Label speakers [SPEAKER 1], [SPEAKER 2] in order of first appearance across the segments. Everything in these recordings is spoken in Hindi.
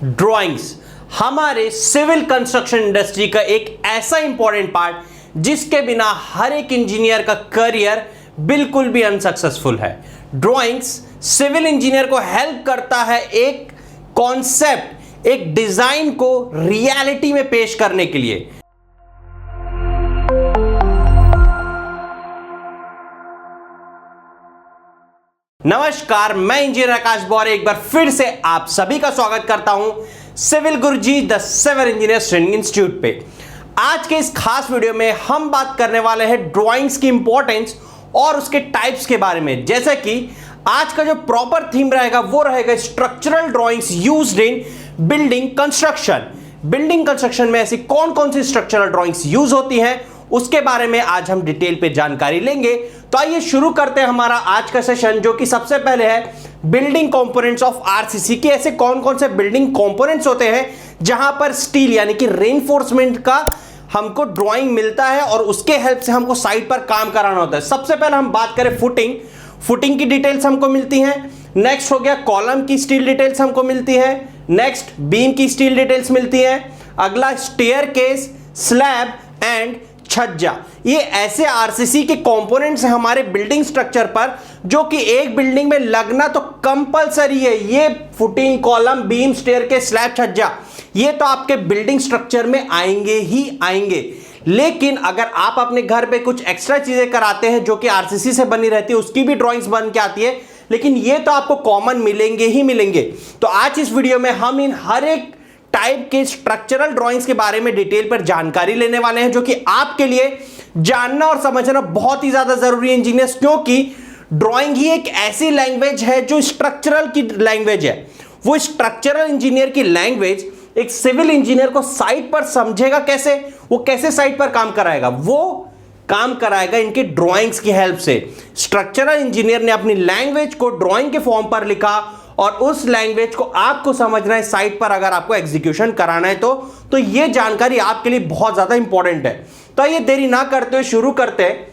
[SPEAKER 1] ड्राइंग्स हमारे सिविल कंस्ट्रक्शन इंडस्ट्री का एक ऐसा इंपॉर्टेंट पार्ट जिसके बिना हर एक इंजीनियर का करियर बिल्कुल भी अनसक्सेसफुल है। ड्राइंग्स सिविल इंजीनियर को हेल्प करता है एक कॉन्सेप्ट, एक डिजाइन को रियलिटी में पेश करने के लिए। नमस्कार, मैं इंजीनियर आकाश बौरे एक बार फिर से आप सभी का स्वागत करता हूं civil Guruji the civil engineers training institute पे। आज के इस खास वीडियो में हम बात करने वाले हैं ड्राइंग्स की इंपॉर्टेंस और उसके टाइप्स के बारे में। जैसे कि आज का जो प्रॉपर थीम रहेगा वो रहेगा structural drawings used in building construction. Building construction में ऐसी कौन कौन सी स्ट्रक्चरल ड्राइंग्स यूज होती हैं उसके बारे में आज हम डिटेल पे जानकारी लेंगे। तो आइए शुरू करते हैं हमारा आज का सेशन, जो कि सबसे पहले है बिल्डिंग कंपोनेंट्स ऑफ आरसीसी की। ऐसे कौन कौन से बिल्डिंग कंपोनेंट्स होते हैं जहां पर स्टील यानी कि रेनफोर्समेंट का हमको ड्राइंग मिलता है और उसके हेल्प से हमको साइट पर काम कराना होता है। सबसे पहले हम बात करें फुटिंग की डिटेल्स हमको मिलती हैं। नेक्स्ट हो गया कॉलम की स्टील डिटेल्स हमको मिलती है। नेक्स्ट बीम की स्टील डिटेल्स मिलती है। अगला स्टेयरकेस, स्लैब एंड छज्जा। ये ऐसे आरसीसी के कंपोनेंट्स हैं हमारे बिल्डिंग स्ट्रक्चर पर जो कि एक बिल्डिंग में लगना तो कंपलसरी है। ये footing, column, beam, staircase, slab, छज्जा ये तो आपके बिल्डिंग स्ट्रक्चर में आएंगे ही आएंगे। लेकिन अगर आप अपने घर पे कुछ एक्स्ट्रा चीजें कराते हैं जो कि आरसीसी से बनी रहती है, उसकी भी ड्राइंग्स बन के आती है, लेकिन ये तो आपको कॉमन मिलेंगे ही मिलेंगे। तो आज इस वीडियो में हम इन हर एक टाइप के स्ट्रक्चरल ड्राइंग्स के बारे में डिटेल पर जानकारी लेने वाले हैं, जो कि आपके लिए जानना और समझना बहुत ही ज्यादा जरूरी है इंजीनियर्स, क्योंकि ड्राइंग ही एक ऐसी लैंग्वेज है जो स्ट्रक्चरल की लैंग्वेज है। वो स्ट्रक्चरल इंजीनियर की लैंग्वेज एक सिविल इंजीनियर को साइट पर समझेगा कैसे, वो कैसे साइट पर काम कराएगा, वो काम कराएगा इनके ड्राइंग्स की हेल्प से। स्ट्रक्चरल इंजीनियर ने अपनी लैंग्वेज को ड्राइंग के फॉर्म पर लिखा और उस लैंग्वेज को आपको समझना है साइट पर अगर आपको एग्जीक्यूशन कराना है तो ये जानकारी आपके लिए बहुत ज्यादा इंपॉर्टेंट है। तो ये देरी ना करते हुए शुरू करते हैं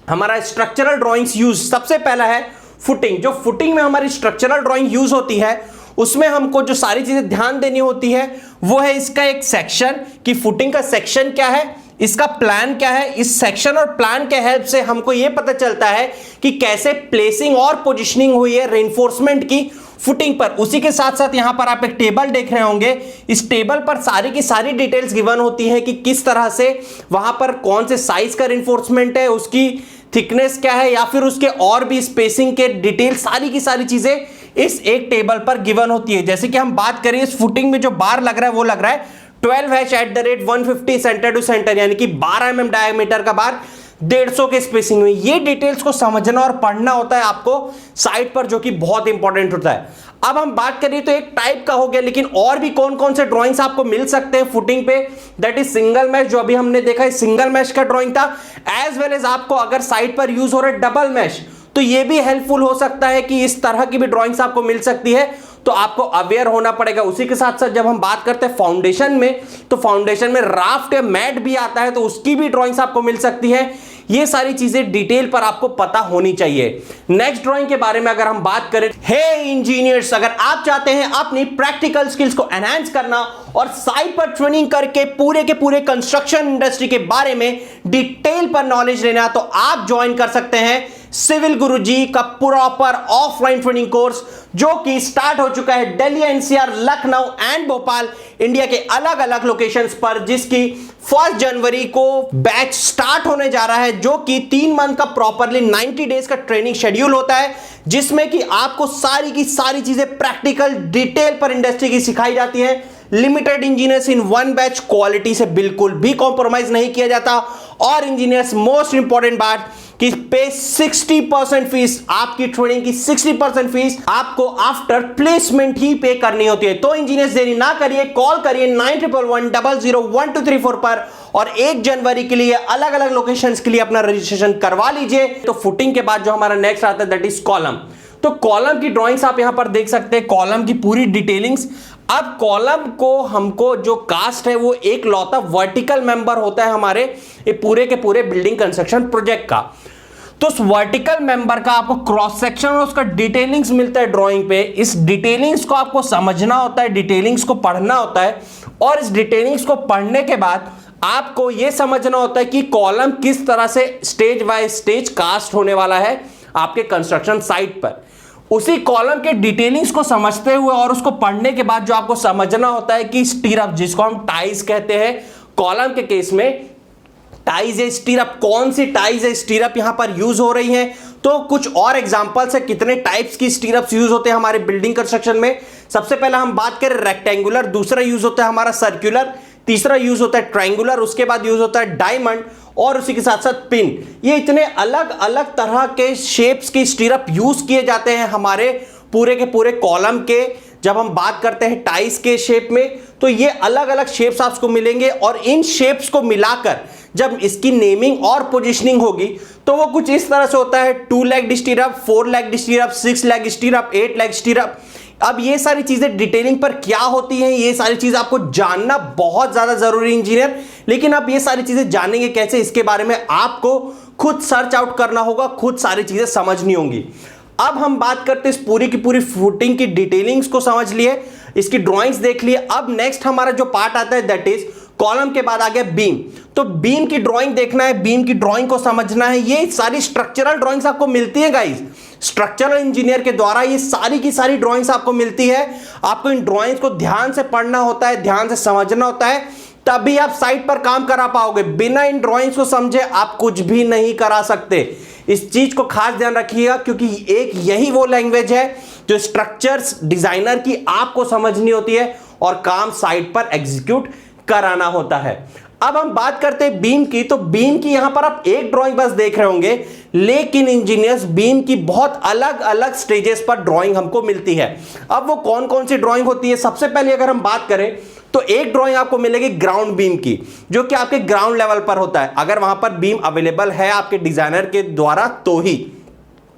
[SPEAKER 1] हमारा स्ट्रक्चरल ड्राइंग्स यूज। सबसे पहला है फुटिंग। जो फुटिंग में हमारी स्ट्रक्चरल ड्राइंग यूज होती है उसमें हमको जो सारी चीजें ध्यान देनी होती है वो है इसका एक सेक्शन, कि फुटिंग का सेक्शन क्या है, इसका प्लान क्या है। इस सेक्शन और प्लान के हेल्प से हमको यह पता चलता है कि कैसे प्लेसिंग और पोजीशनिंग हुई है रेनफोर्समेंट की फुटिंग पर। उसी के साथ साथ यहां पर आप एक टेबल देख रहे होंगे। इस टेबल पर सारी की सारी डिटेल्स गिवन होती है कि किस तरह से वहां पर कौन से साइज का रेनफोर्समेंट है, उसकी थिकनेस क्या है, या फिर उसके और भी स्पेसिंग के डिटेल, सारी की सारी चीजें इस एक टेबल पर गिवन होती है। जैसे कि हम बात करें इस फुटिंग में जो बार लग रहा है वो लग रहा है 12H@150 सेंटर टू सेंटर, यानी कि 12 mm डायमीटर का बार 150 के स्पेसिंग में। ये डिटेल्स को समझना और पढ़ना होता है आपको साइट पर, जो कि बहुत इंपॉर्टेंट होता है। अब हम बात करें तो एक टाइप का हो गया, लेकिन और भी कौन कौन से ड्राइंग्स आपको मिल सकते हैं फुटिंग पे, दैट इज सिंगल मैश। जो अभी हमने देखा है सिंगल मैश का ड्राइंग था, एज वेल एज आपको अगर साइट पर यूज हो रहा है डबल मैश तो ये भी हेल्पफुल हो सकता है कि इस तरह की भी ड्राइंग्स आपको मिल सकती है। तो आपको अवेयर होना पड़ेगा। उसी के साथ साथ जब हम बात करते हैं फाउंडेशन में, तो फाउंडेशन में राफ्ट या मैट भी आता है, तो उसकी भी ड्राइंग्स आपको मिल सकती है। ये सारी चीजें डिटेल पर आपको पता होनी चाहिए। नेक्स्ट ड्राइंग के बारे में अगर हम बात करें, हे इंजीनियर्स, अगर आप चाहते हैं अपनी प्रैक्टिकल स्किल्स को एनहांस करना और साइट पर ट्रेनिंग करके पूरे के पूरे कंस्ट्रक्शन इंडस्ट्री के बारे में डिटेल पर नॉलेज लेना, तो आप ज्वाइन कर सकते हैं सिविल गुरुजी का प्रॉपर ऑफलाइन ट्रेनिंग कोर्स, जो कि स्टार्ट हो चुका है Delhi, NCR, Lucknow and Bhopal, India के अलग अलग लोकेशंस पर, जिसकी 1 जनवरी को बैच स्टार्ट होने जा रहा है, जो कि 3 मंथ का प्रॉपरली 90 डेज का ट्रेनिंग शेड्यूल होता है, जिसमें कि आपको सारी की सारी चीजें प्रैक्टिकल डिटेल पर इंडस्ट्री की सिखाई जाती है। लिमिटेड इंजीनियर्स इन 1 बैच, क्वालिटी से बिल्कुल भी कॉम्प्रोमाइज नहीं किया जाता। और इंजीनियर्स मोस्ट इंपॉर्टेंट बात कि पे 60% फीस, आपकी ट्रेनिंग की 60% फीस आपको आफ्टर प्लेसमेंट ही पे करनी होती है। तो इंजीनियर्स देरी ना करिए, कॉल करिए 9111001234 पर और 1 जनवरी के लिए अलग अलग लोकेशंस के लिए अपना रजिस्ट्रेशन करवा लीजिए। तो फुटिंग के बाद जो हमारा नेक्स्ट आता है दैट इज कॉलम। तो कॉलम की ड्राइंग्स आप यहां पर देख सकते हैं, कॉलम की पूरी डिटेलिंग्स। अब कॉलम को हमको जो कास्ट है वो एक लौता वर्टिकल मेंबर होता है हमारे ये पूरे के पूरे बिल्डिंग कंस्ट्रक्शन प्रोजेक्ट का। तो उस वर्टिकल मेंबर का आपको क्रॉस सेक्शन और उसका डिटेलिंग्स मिलता है ड्राइंग पे। इस डिटेलिंग्स को आपको समझना होता है, डिटेलिंग्स को पढ़ना होता है, और इस डिटेलिंग्स को पढ़ने के बाद आपको यह समझना होता है कि कॉलम किस तरह से स्टेज बाय स्टेज कास्ट होने वाला है आपके कंस्ट्रक्शन साइट पर। उसी कॉलम के डिटेलिंग्स को समझते हुए और उसको पढ़ने के बाद जो आपको समझना होता है कि स्टीरअप, जिसको हम टाइज कहते हैं कॉलम के केस में, टाइज है स्टीरअप, कौन सी टाइज है स्टीरअप यहां पर यूज हो रही है। तो कुछ और एग्जांपल्स है कितने टाइप्स की स्टीरअप्स यूज होते हैं हमारे बिल्डिंग कंस्ट्रक्शन में। सबसे पहले हम बात करें रेक्टेंगुलर, दूसरा यूज होता है हमारा सर्कुलर, तीसरा यूज होता है ट्रायंगुलर, उसके बाद यूज होता है डायमंड, और उसी के साथ साथ पिन। ये इतने अलग अलग तरह के शेप्स की स्टीरअप यूज किए जाते हैं हमारे पूरे के पूरे कॉलम के। जब हम बात करते हैं टाइज के शेप में, तो ये अलग अलग शेप्स आपको मिलेंगे, और इन शेप्स को मिलाकर जब इसकी नेमिंग और पोजीशनिंग होगी तो वो कुछ इस तरह से होता है: 2 लेग स्टीरअप, 4 लेग स्टीरअप, 6 लेग स्टीरअप, 8 लेग स्टीरअप। अब ये सारी चीजें डिटेलिंग पर क्या होती हैं, ये सारी चीज आपको जानना बहुत ज्यादा जरूरी इंजीनियर। लेकिन आप ये सारी चीजें जानेंगे कैसे, इसके बारे में आपको खुद सर्च आउट करना होगा, खुद सारी चीजें समझनी होंगी। अब हम बात करते हैं इस पूरी की पूरी फुटिंग की डिटेलिंग्स को समझ लिए, इसकी ड्राइंग्स देख लिए। अब नेक्स्ट हमारा जो पार्ट आता है दैट इज कॉलम के बाद आ गया बीम। तो बीम की ड्राइंग देखना है, बीम की ड्राइंग को समझना है। ये सारी स्ट्रक्चरल ड्राइंग्स आपको मिलती है गाइस, स्ट्रक्चरल इंजीनियर के द्वारा ये सारी की सारी ड्राइंग्स आपको मिलती है। आपको इन ड्राइंग्स को ध्यान से पढ़ना होता है, ध्यान से समझना होता है, तभी आप साइट पर काम करा पाओगे। बिना इन ड्राइंग्स को समझे आप कुछ भी नहीं करा सकते। इस चीज को खास ध्यान रखिएगा, क्योंकि एक यही वो लैंग्वेज है जो स्ट्रक्चर्स डिजाइनर की आपको समझनी होती है और काम साइट पर एग्जीक्यूट कराना होता है। अब हम बात करते हैं बीम की। तो बीम की यहां पर आप एक ड्राइंग बस देख रहे होंगे, लेकिन इंजीनियर्स बीम की बहुत अलग अलग स्टेजेस पर ड्राइंग हमको मिलती है। अब वो कौन कौन सी ड्राइंग होती है, सबसे पहले अगर हम बात करें तो एक ड्राइंग आपको मिलेगी ग्राउंड बीम की, जो कि आपके ग्राउंड लेवल पर होता है, अगर वहां पर बीम अवेलेबल है आपके डिजाइनर के द्वारा तो ही।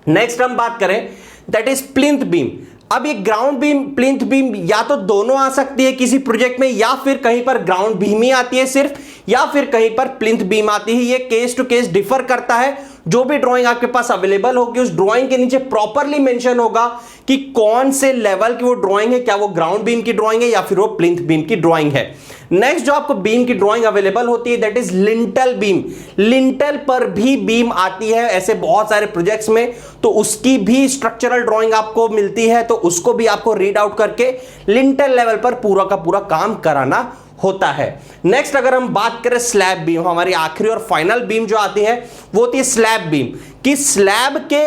[SPEAKER 1] नेक्स्ट हम बात करें दैट इज प्लिंथ बीम। अब ये ग्राउंड बीम, प्लिंथ बीम या तो दोनों आ सकती है किसी प्रोजेक्ट में, या फिर कहीं पर ग्राउंड बीम ही आती है सिर्फ, या फिर कहीं पर प्लिंथ बीम आती है। ये केस टू केस डिफर करता है। जो भी ड्राइंग आपके पास अवेलेबल होगी उस ड्राइंग के नीचे प्रॉपरली मेंशन होगा कि कौन से लेवल की वो ड्राइंग है, क्या वो ग्राउंड बीम की ड्राइंग है या फिर वो प्लिंथ बीम की ड्राइंग है। नेक्स्ट जो आपको बीम की ड्राइंग अवेलेबल होती है that is lintel beam. Lintel पर भी बीम आती है ऐसे बहुत सारे प्रोजेक्ट्स में, तो उसकी भी स्ट्रक्चरल ड्राइंग आपको मिलती है, तो उसको भी आपको रीड आउट करके लिंटल लेवल पर पूरा का पूरा काम कराना होता है। नेक्स्ट अगर हम बात करें स्लैब बीम, हमारी आखिरी और फाइनल बीम जो आती है वो होती है स्लैब बीम। कि स्लैब के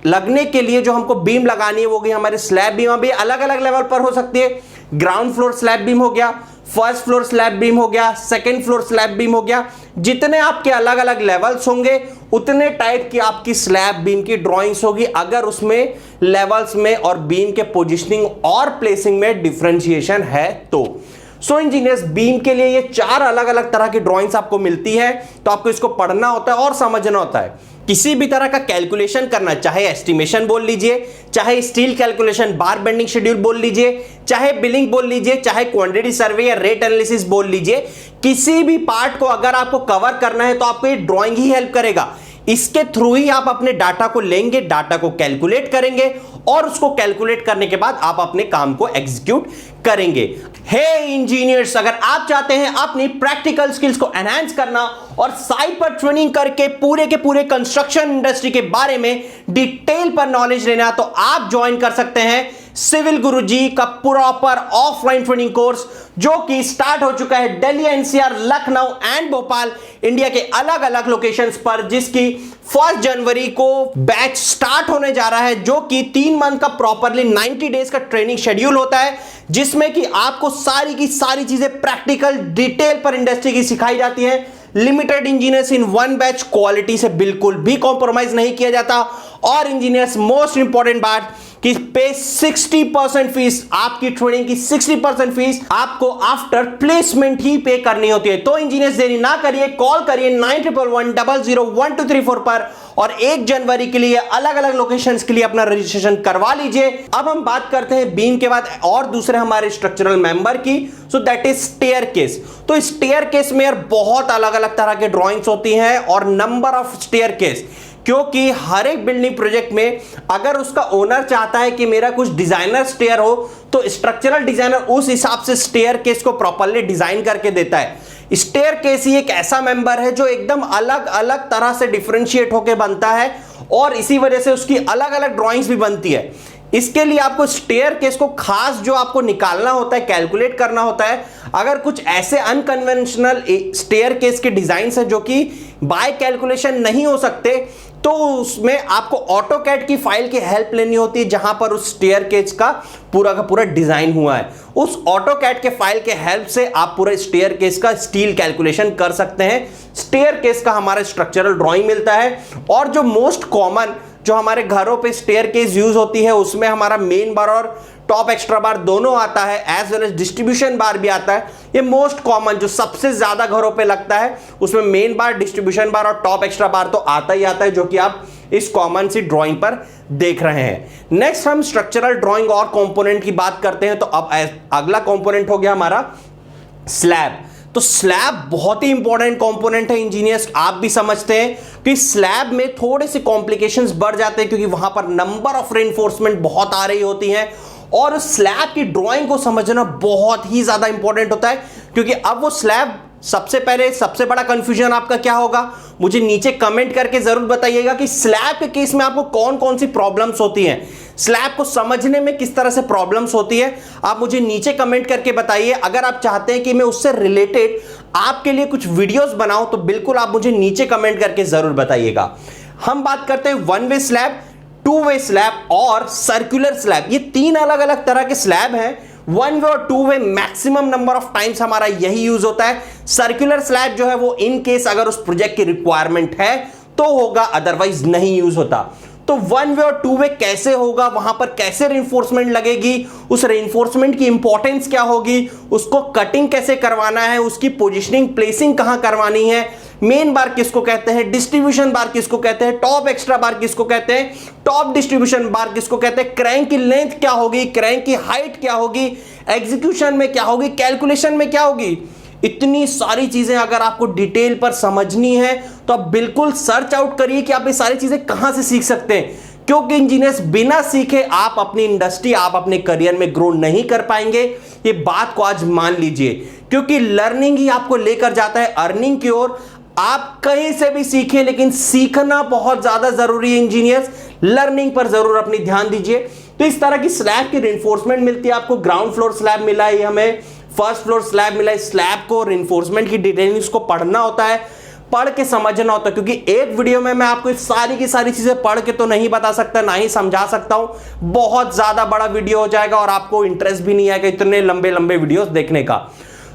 [SPEAKER 1] लगने के लिए जो हमको बीम लगानी है वो गई हमारी स्लैब बीम। अभी अलग अलग लेवल पर हो सकती है, ग्राउंड फ्लोर स्लैब बीम हो गया, फर्स्ट फ्लोर स्लैब बीम हो गया, सेकंड फ्लोर स्लैब बीम हो गया। जितने आपके अलग अलग लेवल्स होंगे उतने टाइप की आपकी स्लैब बीम की ड्राइंग्स होगी, अगर उसमें लेवल्स में और बीम के पोजीशनिंग और प्लेसिंग में डिफरेंशिएशन है तो। सो इंजीनियर्स बीम के लिए ये 4 अलग अलग तरह की ड्राइंग्स आपको मिलती है, तो आपको इसको पढ़ना होता है और समझना होता है। किसी भी तरह का कैलकुलेशन करना, चाहे एस्टिमेशन बोल लीजिए, चाहे स्टील कैलकुलेशन, बार बेंडिंग शेड्यूल बोल लीजिए, चाहे बिलिंग बोल लीजिए, चाहे क्वांटिटी सर्वे या रेट एनालिसिस बोल लीजिए, किसी भी पार्ट को अगर आपको कवर करना है तो आपको ये ड्राइंग ही हेल्प करेगा। इसके थ्रू ही आप अपने डाटा को लेंगे, डाटा को कैलकुलेट करेंगे, और उसको कैलकुलेट करने के बाद आप अपने काम को एग्जीक्यूट करेंगे। हे इंजीनियर्स, अगर आप चाहते हैं अपनी प्रैक्टिकल स्किल्स को एनहांस करना और साइट पर ट्रेनिंग करके पूरे के पूरे कंस्ट्रक्शन इंडस्ट्री के बारे में डिटेल पर नॉलेज लेना, तो आप ज्वाइन कर सकते हैं सिविल गुरुजी का प्रॉपर ऑफलाइन ट्रेनिंग कोर्स, जो कि स्टार्ट हो चुका है Delhi NCR, Lucknow and Bhopal, India के अलग अलग लोकेशंस पर, जिसकी 1 जनवरी को बैच स्टार्ट होने जा रहा है, जो कि 3 मंथ का प्रॉपरली 90 डेज का ट्रेनिंग शेड्यूल होता है, जिसमें कि आपको सारी की सारी चीजें प्रैक्टिकल डिटेल पर इंडस्ट्री की सिखाई जाती है। लिमिटेड इंजीनियर्स इन 1 बैच, क्वालिटी से बिल्कुल भी कॉम्प्रोमाइज नहीं किया जाता। और इंजीनियर्स मोस्ट इंपॉर्टेंट बात कि पे 60% फीस, आपकी ट्रेनिंग की 60% फीस आपको आफ्टर प्लेसमेंट ही पे करनी होती है। तो इंजीनियर्स देरी ना करिए, कॉल करिए 9111001234 पर, और 1 जनवरी के लिए अलग अलग लोकेशंस के लिए अपना रजिस्ट्रेशन करवा लीजिए। अब हम बात करते हैं बीम के बाद और दूसरे हमारे स्ट्रक्चरल मेंबर की, सो दैट इज स्टेयरकेस। तो स्टेयरकेस में यार बहुत अलग अलग तरह के ड्राइंग्स होती हैं और नंबर ऑफ स्टेयरकेस। क्योंकि हर एक बिल्डिंग प्रोजेक्ट में अगर उसका ओनर चाहता है कि मेरा कुछ डिजाइनर स्टेयर हो, तो स्ट्रक्चरल डिजाइनर उस हिसाब से स्टेयर केस को प्रॉपर्ली डिजाइन करके देता है। स्टेयर केस ही एक ऐसा मेंबर है जो एकदम अलग अलग तरह से डिफरेंशिएट होकर बनता है और इसी वजह से उसकी अलग अलग ड्राइंग्स भी बनती है। इसके लिए आपको स्टेयर केस को खास जो आपको निकालना होता है, कैलकुलेट करना होता है। अगर कुछ ऐसे अनकन्वेंशनल स्टेयर केस के डिजाइन है जो कि बाय कैलकुलेशन नहीं हो सकते, तो उसमें आपको ऑटोकैड की फाइल की हेल्प लेनी होती है जहां पर उस स्टेयर केस का पूरा डिजाइन हुआ है। उस ऑटोकैड के फाइल के हेल्प से आप पूरे स्टेयर केस का स्टील कैलकुलेशन कर सकते हैं। स्टेयर केस का हमारा स्ट्रक्चरल ड्राइंग मिलता है और जो मोस्ट कॉमन जो हमारे घरों पे स्टेयर केस यूज होती है उसमें हमारा मेन बार और टॉप एक्स्ट्रा बार दोनों आता है, एज वेल एज डिस्ट्रीब्यूशन बार भी आता है। ये मोस्ट कॉमन जो सबसे ज्यादा घरों पे लगता है उसमें मेन बार, डिस्ट्रीब्यूशन बार और टॉप एक्स्ट्रा बार तो आता ही आता है, जो कि आप इस कॉमन सी ड्राइंग पर देख रहे हैं। नेक्स्ट हम स्ट्रक्चरल ड्राइंग और कंपोनेंट की बात करते हैं। तो अब अगला कंपोनेंट हो गया हमारा स्लैब। तो स्लैब बहुत ही इंपॉर्टेंट कंपोनेंट है इंजीनियर्स, आप भी समझते हैं कि स्लैब में थोड़े से कॉम्प्लिकेशंस बढ़ जाते हैं क्योंकि वहां पर नंबर ऑफ रेनफोर्समेंट बहुत आ रही होती हैं और स्लैब की ड्राइंग को समझना बहुत ही ज्यादा इंपॉर्टेंट होता है। क्योंकि अब वो स्लैब सबसे बड़ा कंफ्यूजन आपका क्या होगा, मुझे नीचे कमेंट करके जरूर बताइएगा कि स्लैब के केस में आपको कौन कौन सी प्रॉब्लम्स होती हैं, स्लैब को समझने में किस तरह से प्रॉब्लम्स होती है, आप मुझे नीचे कमेंट करके बताइए। अगर आप चाहते हैं कि मैं उससे रिलेटेड आपके लिए कुछ वीडियोस बनाऊं तो बिल्कुल आप मुझे नीचे कमेंट करके जरूर बताइएगा। हम बात करते हैं one way slab, two way slab और सर्कुलर स्लैब। ये तीन अलग अलग तरह के स्लैब हैं। वन वे और two way maximum number of times हमारा यही यूज होता है। सर्कुलर स्लैब जो है वो इन केस अगर उस प्रोजेक्ट की रिक्वायरमेंट है तो होगा, अदरवाइज नहीं यूज होता। तो वन वे और टू वे कैसे होगा, वहां पर कैसे रेनफोर्समेंट लगेगी, उस रेनफोर्समेंट की इंपॉर्टेंस क्या होगी, उसको कटिंग कैसे करवाना है, उसकी पोजीशनिंग प्लेसिंग कहां करवानी है, मेन बार किसको कहते हैं, डिस्ट्रीब्यूशन बार किसको कहते हैं, टॉप एक्स्ट्रा बार किसको कहते हैं, टॉप डिस्ट्रीब्यूशन बार किसको कहते हैं, क्रैंक की लेंथ क्या होगी, क्रैंक की हाइट क्या होगी, एग्जीक्यूशन में क्या होगी, कैलकुलेशन में क्या होगी। इतनी सारी चीजें अगर आपको डिटेल पर समझनी है तो आप बिल्कुल सर्च आउट करिए कि आप ये सारी चीजें कहां से सीख सकते हैं, क्योंकि इंजीनियर्स बिना सीखे आप अपनी इंडस्ट्री, आप अपने करियर में ग्रो नहीं कर पाएंगे। ये बात को आज मान लीजिए, क्योंकि लर्निंग ही आपको लेकर जाता है अर्निंग की ओर। आप कहीं से भी सीखें, लेकिन सीखना बहुत ज्यादा जरूरी है इंजीनियर्स, लर्निंग पर जरूर अपनी ध्यान दीजिए। तो इस तरह की स्लैब की रेनफोर्समेंट मिलती है आपको। ग्राउंड फ्लोर स्लैब मिला है हमें, फर्स्ट फ्लोर स्लैब मिला है। स्लैब को रेनफोर्समेंट की डिटेलिंग्स को पढ़ना होता है, पढ़ के समझना होता है, क्योंकि एक वीडियो में मैं आपको सारी की सारी चीजें पढ़ के तो नहीं बता सकता, ना ही समझा सकता हूं। बहुत ज्यादा बड़ा वीडियो हो जाएगा और आपको इंटरेस्ट भी नहीं आएगा इतने लंबे लंबे वीडियोस देखने का।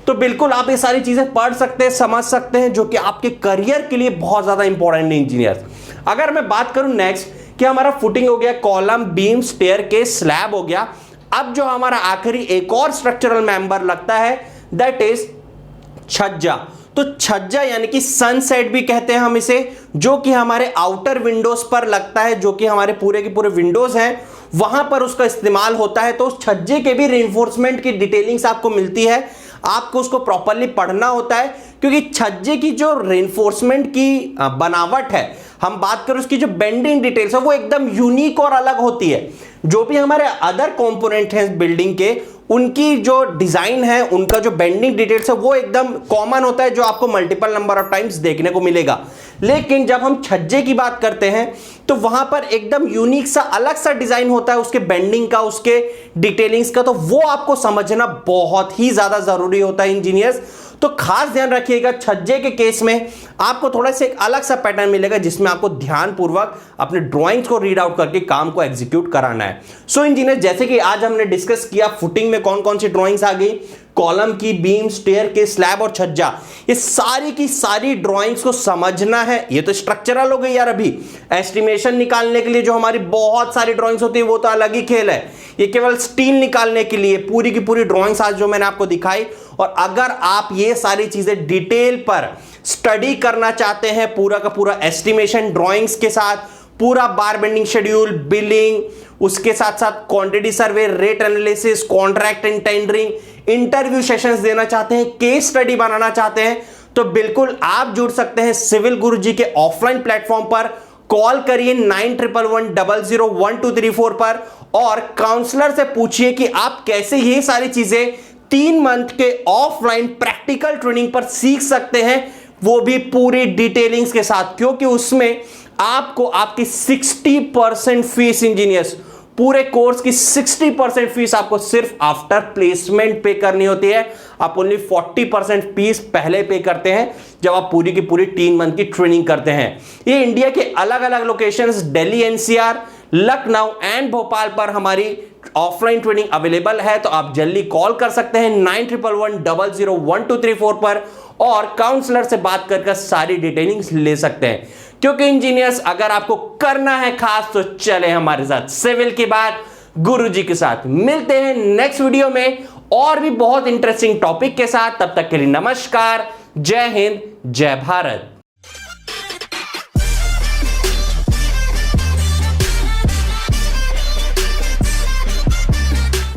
[SPEAKER 1] तो बिल्कुल आप ये सारी चीजें पढ़ सकते हैं, समझ सकते हैं, जो कि आपके करियर के लिए बहुत ज्यादा इंपॉर्टेंट है इंजीनियर। अगर मैं बात करूं नेक्स्ट कि हमारा फुटिंग हो गया, कॉलम, बीम, स्टेयरकेस, स्लैब हो गया। अब जो हमारा आखिरी एक और स्ट्रक्चरल मेंबर लगता है, दैट इज छज्जा। तो छज्जा यानी कि सनसेट भी कहते हैं हम इसे, जो कि हमारे आउटर विंडोज पर लगता है, जो कि हमारे पूरे के पूरे विंडोज हैं वहां पर उसका इस्तेमाल होता है। तो उस छज्जे के भी रेनफोर्समेंट की डिटेलिंग्स आपको मिलती है, आपको उसको प्रॉपर्ली पढ़ना होता है, क्योंकि छज्जे की जो रेनफोर्समेंट की बनावट है, हम बात करें उसकी जो बेंडिंग डिटेल्स है, वो एकदम यूनिक और अलग होती है। जो भी हमारे अदर कंपोनेंट हैं बिल्डिंग के, उनकी जो डिजाइन है, उनका जो बेंडिंग डिटेल्स है, वो एकदम कॉमन होता है, जो आपको मल्टीपल नंबर ऑफ टाइम्स देखने को मिलेगा। लेकिन जब हम छज्जे की बात करते हैं तो वहां पर एकदम यूनिक सा अलग सा डिजाइन होता है उसके बेंडिंग का, उसके डिटेलिंग्स का। तो वो आपको समझना बहुत ही ज्यादा जरूरी होता है इंजीनियर्स। तो खास ध्यान रखिएगा, छज्जे के केस में आपको थोड़ा सा एक अलग सा पैटर्न मिलेगा, जिसमें आपको ध्यानपूर्वक अपने ड्राइंग्स को रीड आउट करके काम को एग्जीक्यूट कराना है। सो इंजीनियर, जैसे कि आज हमने डिस्कस किया फुटिंग में कौन कौन सी ड्राइंग्स आ गई, कॉलम की, बीम, स्टेयर के, स्लैब और छज्जा, ये सारी की सारी ड्राइंग्स को समझना है। ये तो स्ट्रक्चरल हो गई यार। अभी एस्टिमेशन निकालने के लिए जो हमारी बहुत सारी ड्राइंग्स होती है वो तो अलग ही खेल है। ये केवल स्टील निकालने के लिए पूरी की पूरी ड्राइंग्स आज जो मैंने आपको दिखाई। और अगर आप ये सारी चीजें डिटेल पर स्टडी करना चाहते हैं, पूरा का पूरा एस्टिमेशन ड्राइंग्स के साथ, पूरा बार बेंडिंग शेड्यूल, बिलिंग, उसके साथ साथ quantity survey, rate analysis, contract and tendering, interview sessions देना चाहते हैं, केस स्टडी बनाना चाहते हैं, तो बिल्कुल आप जुड़ सकते हैं सिविल गुरुजी के ऑफलाइन प्लेटफॉर्म पर। कॉल करिए 9111001234 पर और काउंसलर से पूछिए कि आप कैसे ये सारी चीजें 3 मंथ के ऑफलाइन प्रैक्टिकल ट्रेनिंग पर सीख सकते हैं, वो भी पूरी डिटेलिंग्स के साथ, क्योंकि उसमें आपको आपकी 60% फीस इंजीनियर्स, पूरे कोर्स की 60% फीस आपको सिर्फ आफ्टर प्लेसमेंट पे करनी होती है। आप ओनली 40% फीस पहले पे करते हैं जब आप पूरी की पूरी 3 मंथ की ट्रेनिंग करते हैं। ये इंडिया के अलग अलग locations, Delhi NCR, Lucknow and Bhopal पर हमारी ऑफलाइन ट्रेनिंग अवेलेबल है। तो आप जल्दी कॉल कर सकते हैं 9111001234 पर और काउंसलर से बात करके सारी डिटेलिंग्स ले सकते हैं। क्योंकि इंजीनियर्स, अगर आपको करना है खास तो चले हमारे साथ सिविल की बात गुरुजी के साथ। मिलते हैं नेक्स्ट वीडियो में और भी बहुत इंटरेस्टिंग टॉपिक के साथ। तब तक के लिए नमस्कार, जय हिंद, जय भारत।